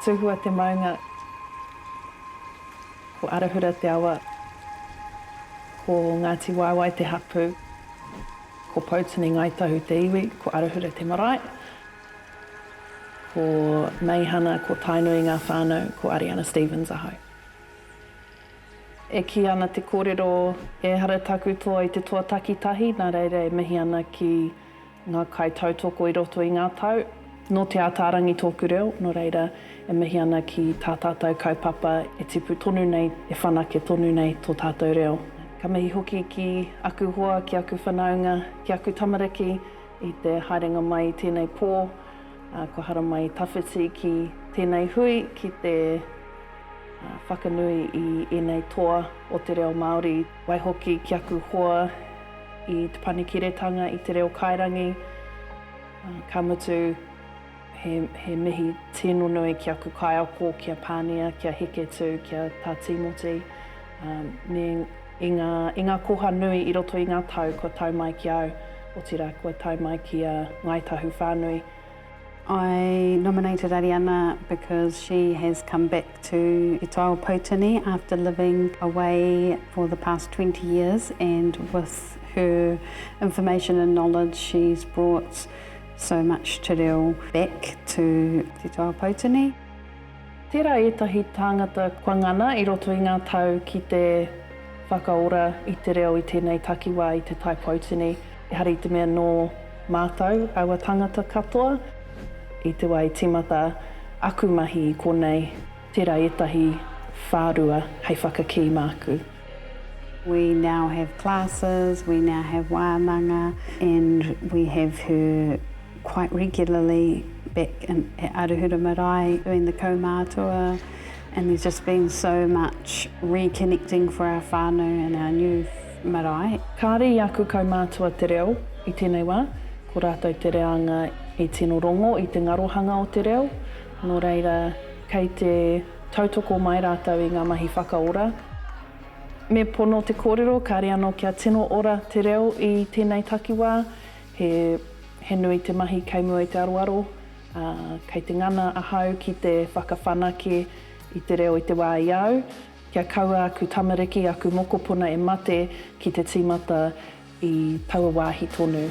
tuhua te maunga, ko arahura te awa, ko Ngāti Waewae te hapu, ko Pautini Ngaitahu te iwi, ko arahura te marae, ko Meihana, ko Tainui ngā whānau, ko Ariana Stevens ahau. E ki ana te kōrero e hara taku toa i te toa takitahi, nā reira e mihi ana ki ngā kai tautoko i roto i ngā tau. No te ātārangi tōku reo, no reira e mihi ana ki tā tātou kaupapa e tipu tonu nei, e whanake tonu nei tō tātou reo. Ka mihi hoki ki aku hoa, ki aku whanaunga, ki aku tamariki i te haerenga mai i tēnei pō, ko hara mai tawhiti ki tēnei hui, ki te whakanui i ēnei toa o te Reo Māori. Waihoki ki aku hoa i te panikiretanga, i te reo kairangi. Ka mutu he mihi tino nui ki aku kaiako, kia pānia, kia heketu, kia tā tīmoti. I ngā koha nui i roto i ngā tau, ko tau mai ki au, o tira kua tau mai ki Ngaitahu whānui. I nominated Ariana because she has come back to Pautini after living away for the past 20 years, and with her information and knowledge she's brought so much te reo back to Pautini. Tērā etahi tāngata kua ngana i roto i ngā tau ki te whakaora i te reo i tēnei takiwā i te tai Pautini. E hari te mea no mātou aua tangata katoa. I te wai timata aku mahi i konei, tērā etahi whārua hei whakakī māku. We now have classes, we now have wānanga, and we have her quite regularly back at Arohura Marae doing the kaumātua, and there's just been so much reconnecting for our whānau and our new marae. Kāri aku kaumātua te reo i tēnei wā, ko rātou te reanga i tino rongo, i te ngarohanga o te reo. Nō reira, kei te tautoko mai rātou i ngā mahi whakaora. Me pono te kōrero, kāre anō kia tino ora te reo i tēnei takiwā. He nui te mahi kei mua i te aroaro. Kei te ngana ahau ki te whakawhanake i te reo i te wā i au. Kia kaua aku tamariki, aku mokopuna e mate ki te tīmata i taua wāhi tonu.